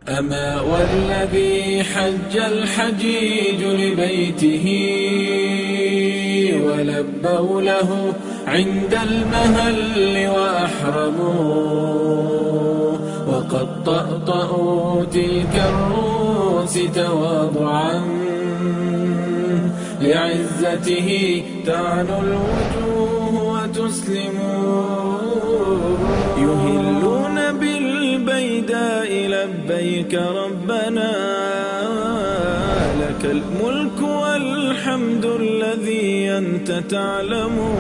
أما والذي حج الحجيج لبيته ولبوا له عند المهل وأحرموا وقد طأطأوا تلك الرؤوس تواضعا لعزته تعنو الوجوه وتسلم يهلون بالبيداء لبيك ربنا لك الملك والحمد الذي أنت تعلم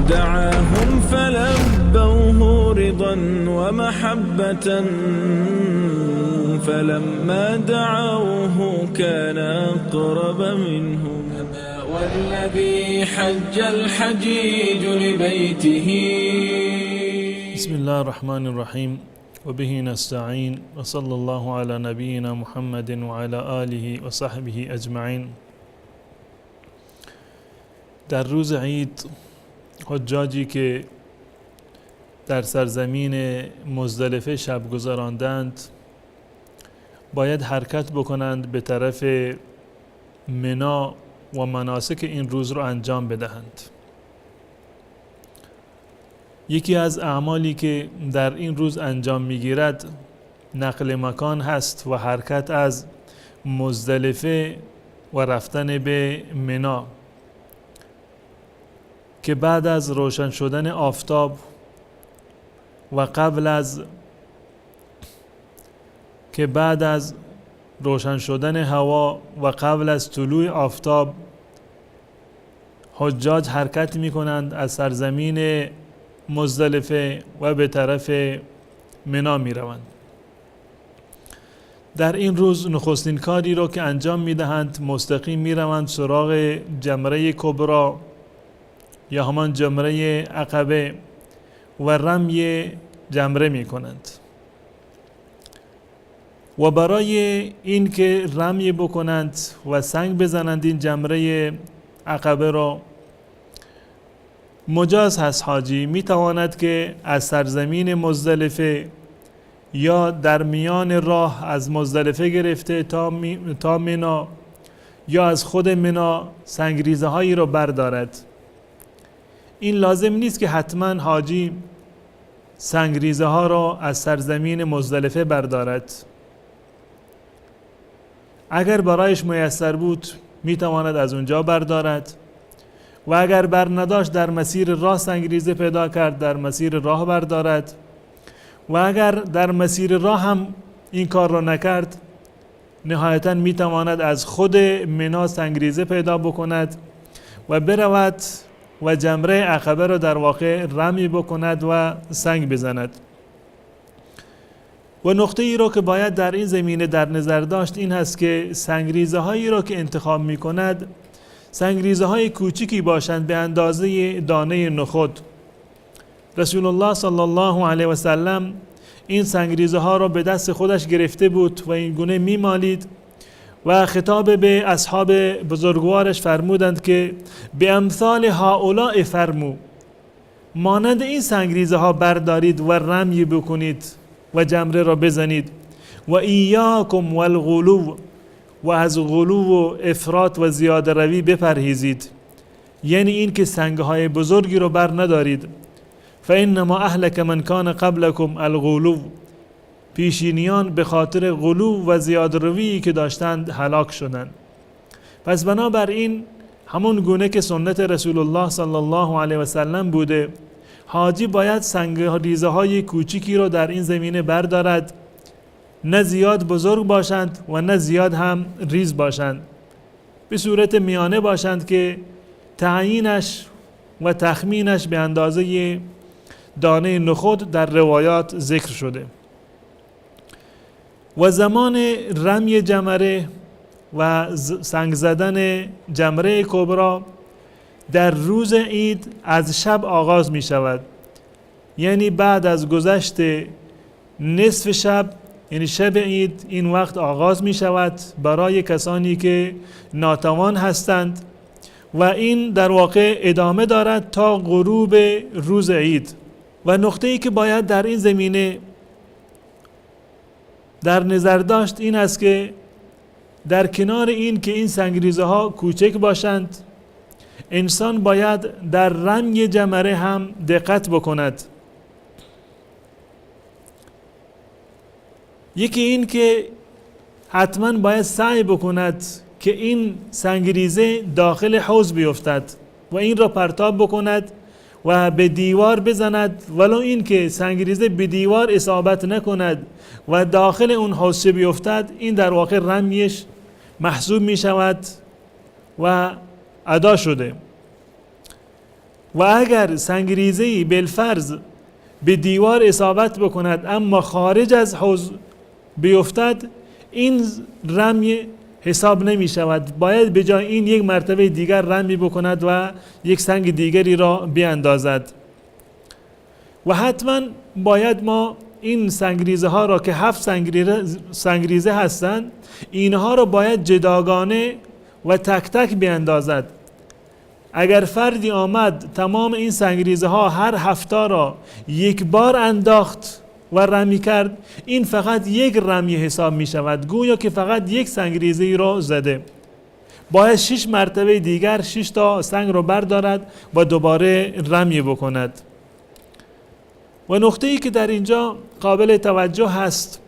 دعاهم فلبوه رضا ومحبة فلما دعوه كان أقرب منهم والذي حج الحجيج لبيته. بسم الله الرحمن الرحیم و به نستعین و صلی الله علی نبینا محمد و علی آله و صحبه اجمعین. در روز عید حجاجی که در سرزمین مزدلفه شب گذراندند باید حرکت بکنند به طرف منا و مناسک این روز را انجام بدهند. یکی از اعمالی که در این روز انجام میگیرد نقل مکان هست و حرکت از مزدلفه و رفتن به منا که بعد از روشن شدن آفتاب و بعد از روشن شدن هوا و قبل از طلوع آفتاب حجاج حرکت می کنند از سرزمین مزدلفه و به طرف منا می روند. در این روز نخستین کاری را که انجام می دهند مستقیم می روند سراغ جمره کبرا یا همان جمره عقبه و رمی جمره می کنند و برای این که رمی بکنند و سنگ بزنند این جمره عقبه را مجاز هست حاجی می تواند که از سرزمین مزدلفه یا در میان راه از مزدلفه گرفته تا منا یا از خود منا سنگریزه هایی را بردارد. این لازم نیست که حتما حاجی سنگریزه ها را از سرزمین مزدلفه بردارد. اگر برایش میسر بود می تواند از اونجا بردارد و اگر بر نداشت در مسیر راه سنگریزه پیدا کرد در مسیر راه بردارد و اگر در مسیر راه هم این کار را نکرد نهایتا می تواند از خود منا سنگریزه پیدا بکند و برود و جمره عقبه را در واقع رمی بکند و سنگ بزند. و نقطه ای را که باید در این زمینه در نظر داشت این هست که سنگریزه هایی را که انتخاب می کند سنگریزه های کوچکی باشند به اندازه دانه نخود. رسول الله صلی الله علیه و سلم این سنگریزه ها را به دست خودش گرفته بود و این گونه می مالید و خطاب به اصحاب بزرگوارش فرمودند که به امثال هؤلاء فرمو، مانند این سنگریزه ها بردارید و رمی بکنید و جمره را بزنید و ایاکم والغلو و از غلو و افراط و زیاده روی بپرهیزید، یعنی این که سنگهای بزرگی رو بر ندارید. فانما اهلک من کان قبلکم الغلو، پیشینیان به خاطر غلو و زیاده روی که داشتند هلاک شدند. پس بنابراین همون گونه که سنت رسول الله صلی الله علیه و سلم بوده حاجی باید سنگریزه های کوچیکی رو در این زمینه بردارد، نه زیاد بزرگ باشند و نه زیاد هم ریز باشند، به صورت میانه باشند که تعیینش و تخمینش به اندازه دانه نخود در روایات ذکر شده. و زمان رمی جمره و سنگ زدن جمره کبرا در روز عید از شب آغاز می شود، یعنی بعد از گذشت نصف شب، یعنی شب عید این وقت آغاز می شود برای کسانی که ناتوان هستند و این در واقع ادامه دارد تا غروب روز عید. و نقطه‌ای که باید در این زمینه در نظر داشت این است که در کنار این که این سنگریزه ها کوچک باشند، انسان باید در رمی جمره هم دقت بکند. یکی این که حتما باید سعی بکند که این سنگریزه داخل حوض بیفتد و این را پرتاب بکند و به دیوار بزند، ولو این که سنگریزه به دیوار اصابت نکند و داخل اون حوض بیفتد، این در واقع رمیش محسوب می شود و ادا شده. و اگر سنگریزه‌ای بالفرض به دیوار اصابت بکند اما خارج از حوض بیفتد، این رمی حساب نمی شود، باید به جای این یک مرتبه دیگر رمی بکند و یک سنگ دیگری را بیاندازد. و حتما باید ما این سنگریزه ها را که 7 سنگریزه هستند، اینها را باید جداگانه و تک تک بیاندازد. اگر فردی آمد تمام این سنگریزه ها هر هفته را یک بار انداخت و رمی کرد، این فقط یک رمی حساب می شود، گویا که فقط یک سنگریزه ای را زده. باید 6 مرتبه دیگر 6 تا سنگ را بردارد و دوباره رمی بکند. و نقطه ای که در اینجا قابل توجه هست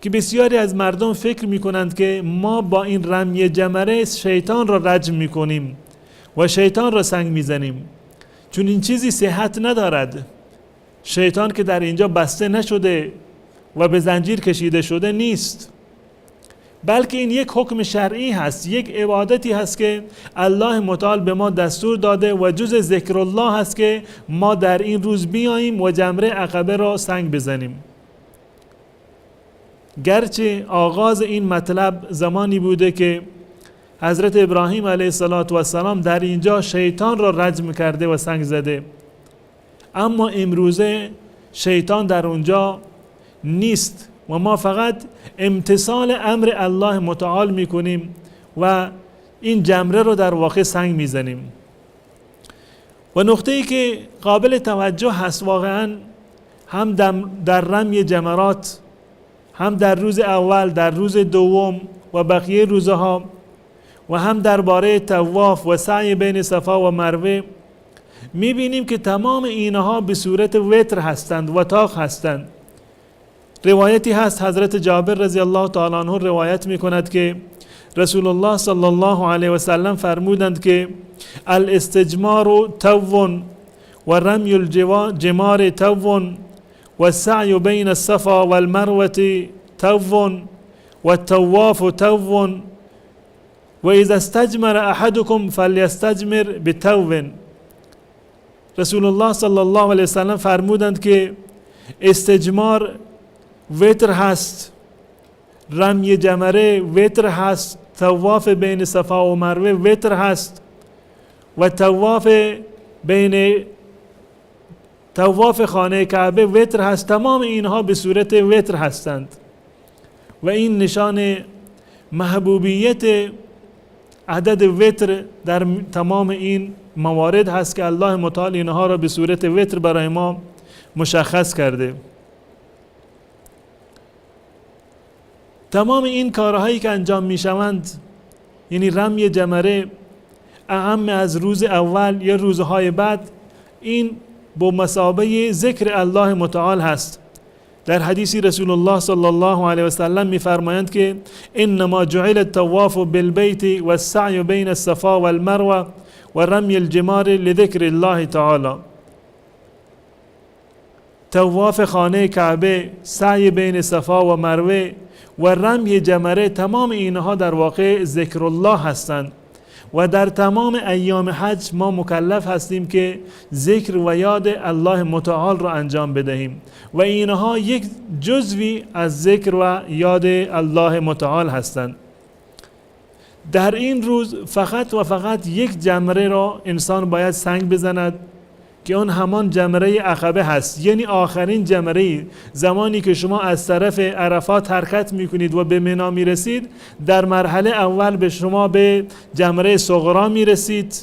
که بسیاری از مردم فکر می کنند که ما با این رمی جمره شیطان را رجم می کنیم و شیطان را سنگ می زنیم، چون این چیزی صحت ندارد. شیطان که در اینجا بسته نشده و به زنجیر کشیده شده نیست، بلکه این یک حکم شرعی هست، یک عبادتی هست که الله متعال به ما دستور داده و جز ذکر الله هست که ما در این روز بیاییم و جمره عقبه را سنگ بزنیم. گرچه آغاز این مطلب زمانی بوده که حضرت ابراهیم علیه السلام در اینجا شیطان را رجم کرده و سنگ زده، اما امروزه شیطان در اونجا نیست و ما فقط امتثال امر الله متعال میکنیم و این جمره رو در واقع سنگ میزنیم. و نقطه‌ای که قابل توجه هست واقعا، هم در رمی جمرات، هم در روز اول، در روز دوم و بقیه روزها، و هم درباره طواف و سعی بین صفا و مروه، میبینیم که تمام اینها به صورت وتر هستند و طاق هستند. روایتی هست حضرت جابر رضی الله تعالی عنه روایت میکند که رسول الله صلی الله علیه و سلم فرمودند که الاستجمار تو و رمی الجمار تو و السعی بین الصفا والمروه تو و الطواف تو و اذا استجمر احدكم فلیستجمر بتو. رسول الله صلی الله علیه وسلم فرمودند که استجمار وتر هست، رمی جمره وتر هست، طواف بین صفا و مروه وتر هست و طواف خانه کعبه وتر هست. تمام اینها به صورت وتر هستند و این نشان محبوبیت عدد وتر در تمام این موارد هست که الله متعال اینها را به صورت وتر برای ما مشخص کرده. تمام این کارهایی که انجام می شوند، یعنی رمی جمره، اهم از روز اول یا روزهای بعد، این با مثابه ذکر الله متعال هست. در حدیثی رسول الله صلی الله علیه و سلم می فرمایند که انما جعل الطواف بالبیت و السعی بین الصفا والمروه و رمی الجمار لذکر الله تعالی. طواف خانه کعبه، سعی بین صفا و مروه و رمی جمره، تمام اینها در واقع ذکر الله هستند و در تمام ایام حج ما مکلف هستیم که ذکر و یاد الله متعال را انجام بدهیم و اینها یک جزوی از ذکر و یاد الله متعال هستند. در این روز فقط و فقط یک جمره را انسان باید سنگ بزند که اون همان جمره عقبه هست، یعنی آخرین جمره. زمانی که شما از طرف عرفات حرکت میکنید و به منی میرسید، در مرحله اول به شما به جمره صغرا میرسید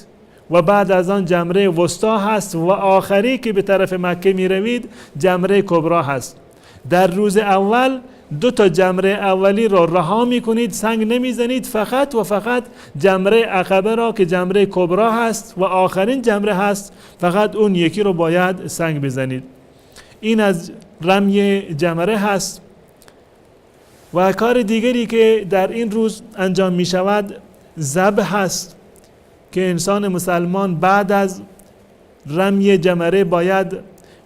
و بعد از آن جمره وسطا هست و آخری که به طرف مکه میروید جمره کبرا هست. در روز اول دو تا جمره اولی را رها میکنید، سنگ نمیزنید، فقط و فقط جمره عقبه را که جمره کبرا هست و آخرین جمره هست، فقط اون یکی رو باید سنگ بزنید. این از رمی جمره هست. و کار دیگری که در این روز انجام می شود ذبح هست که انسان مسلمان بعد از رمی جمره باید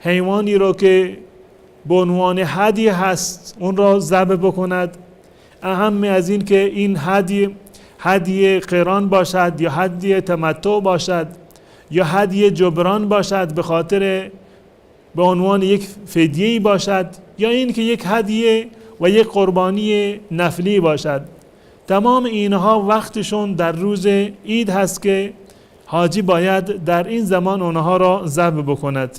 حیوانی رو که به عنوان هدیه هست اون را ذبح بکند. اهم از این که این هدیه قران باشد یا هدیه تمتع باشد یا هدیه جبران باشد، به خاطر به عنوان یک فدیه باشد، یا این که یک هدیه و یک قربانی نفلی باشد. تمام اینها وقتشون در روز عید هست که حاجی باید در این زمان اونها را ذبح بکند.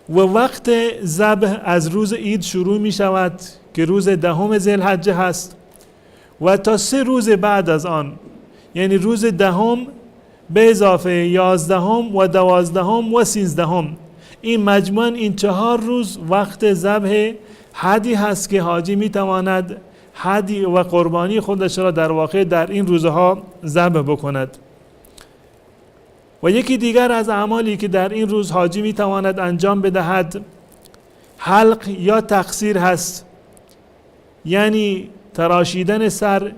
و وقت ذبح از روز عید شروع می شود که روز 10 ذوالحجه هست و تا 3 روز بعد از آن، یعنی روز 10 به اضافه 11 و 12 و 13، این مجموعاً این 4 روز وقت ذبح هدی هست که حاجی می تواند هدی و قربانی خودش را در واقع در این روزها ذبح بکند. و یکی دیگر از اعمالی که در این روز حاجی می تواند انجام بدهد حلق یا تقصیر هست، یعنی تراشیدن سر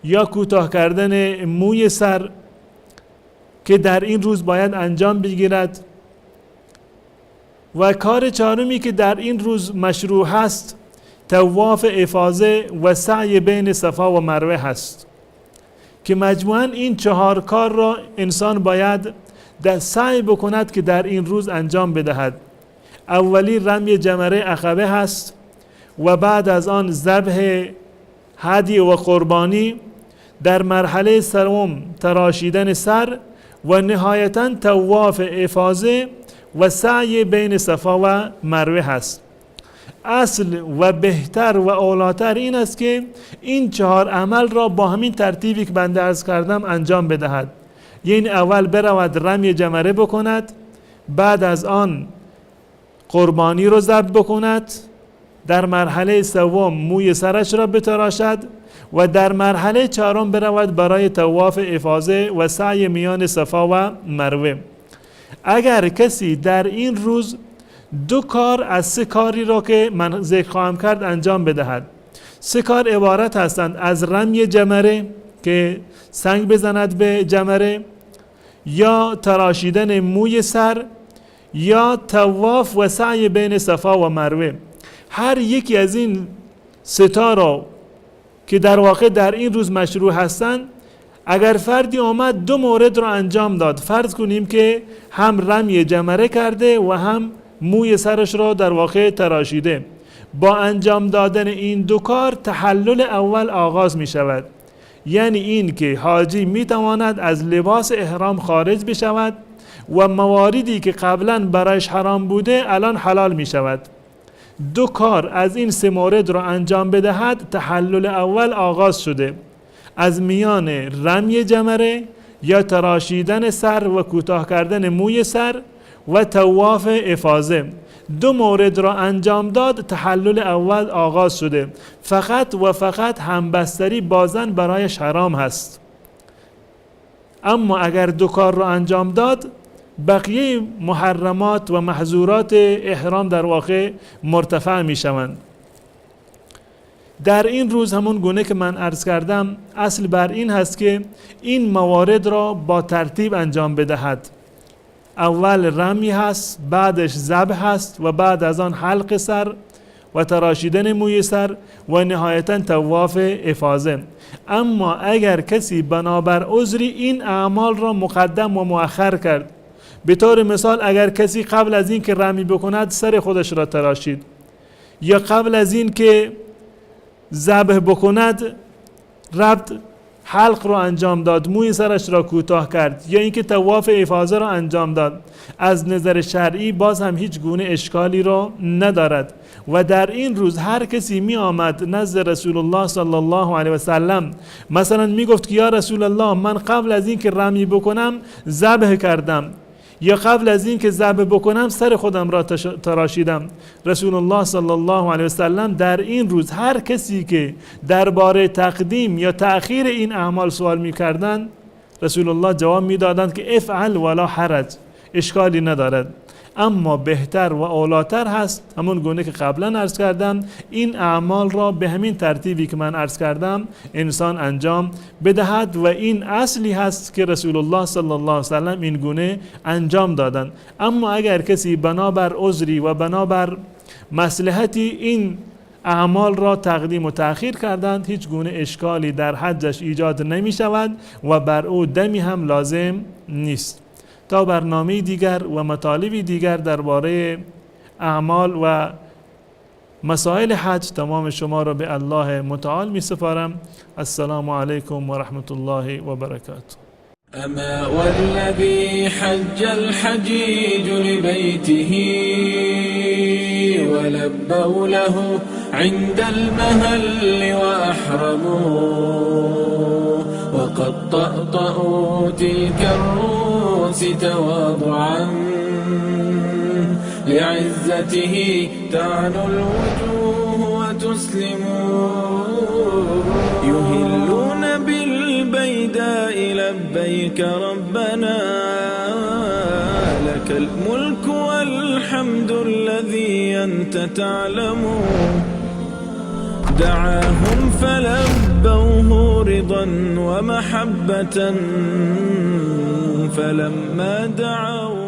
یا کوتاه کردن موی سر که در این روز باید انجام بگیرد. و کار چهارمی که در این روز مشروع هست طواف افاضه و سعی بین صفا و مروه هست که مجموعاً این 4 کار را انسان باید سعی بکند که در این روز انجام بدهد. اولی رمی جمره عقبه هست و بعد از آن ذبح هدی و قربانی، در مرحله سوم تراشیدن سر و نهایتاً طواف افاضه و سعی بین صفا و مروه هست. اصل و بهتر و اولاتر این است که این 4 عمل را با همین ترتیبی که بنده عرض کردم انجام بدهد. یعنی اول برود رمی جمره بکند، بعد از آن قربانی رو ذبح بکند، در مرحله سوم موی سرش را بتراشد و در مرحله 4 برود برای طواف افاضه و سعی میان صفا و مروه. اگر کسی در این روز 2 کار از 3 کاری را که من ذکر خواهم کرد انجام بدهد، 3 کار عبارت هستند از رمی جمره که سنگ بزند به جمره، یا تراشیدن موی سر، یا طواف و سعی بین صفا و مروه. هر یکی از این 3 تا را که در واقع در این روز مشروع هستند، اگر فردی آمد 2 مورد را انجام داد، فرض کنیم که هم رمی جمره کرده و هم موی سرش را در واقع تراشیده، با انجام دادن این 2 کار تحلل اول آغاز می شود. یعنی این که حاجی می تواند از لباس احرام خارج بشود و مواردی که قبلا برایش حرام بوده الان حلال می شود. 2 کار از این 3 مورد را انجام بدهد، تحلل اول آغاز شده. از میان رمی جمره یا تراشیدن سر و کوتاه کردن موی سر و طواف افاضه، 2 مورد را انجام داد، تحلل اول آغاز شده. فقط و فقط همبستری بازن برایش حرام هست. اما اگر 2 کار را انجام داد، بقیه محرمات و محظورات احرام در واقع مرتفع می شوند. در این روز همون گونه که من عرض کردم، اصل بر این هست که این موارد را با ترتیب انجام بدهد. اول رمی هست، بعدش ذبح هست و بعد از آن حلق سر و تراشیدن موی سر و نهایتاً طواف افاضه. اما اگر کسی بنابر عذری این اعمال را مقدم و مؤخر کرد، به طور مثال اگر کسی قبل از این که رمی بکند سر خودش را تراشید، یا قبل از این که ذبح بکند رفت حلق را انجام داد، موی سرش را کوتاه کرد، یا اینکه طواف افاضه را انجام داد، از نظر شرعی باز هم هیچ گونه اشکالی را ندارد. و در این روز هر کسی می آمد نزد رسول الله صلی الله علیه و سلم، مثلا می گفت که یا رسول الله، من قبل از این که رمی بکنم ذبح کردم، یا قبل از این که ذبح بکنم سر خودم را تراشیدم. رسول الله صلی الله علیه وسلم در این روز هر کسی که درباره تقدیم یا تأخیر این اعمال سوال می‌کردند، رسول الله جواب می‌دادند که افعل ولا حرج، اشکالی ندارد، اما بهتر و اولاتر هست همون گونه که قبلا عرض کردم این اعمال را به همین ترتیبی که من عرض کردم انسان انجام بدهد و این اصلی هست که رسول الله صلی الله علیه وسلم این گونه انجام دادند. اما اگر کسی بنابر عذری و بنابر مصلحتی این اعمال را تقدیم و تأخیر کردند، هیچ گونه اشکالی در حجش ایجاد نمی شود و بر او دمی هم لازم نیست. تا برنامه دیگر و مطالبی دیگر درباره اعمال و مسائل حج تمام شما را به الله متعال می سپارم. السلام علیکم و رحمت الله و برکاته. أما والذي حج الحجيج لبيته ولبوا له عند المهل وأحرموا وقد طأطأوا تلك الرؤوس تواضعا لعزته تعنو الوجوه وتسلم يهلون بالبيداء لبيك ربنا لك الملك والحمد الذي أنت تعلم دعاهم فلبوه رضا ومحبة فلما دعوا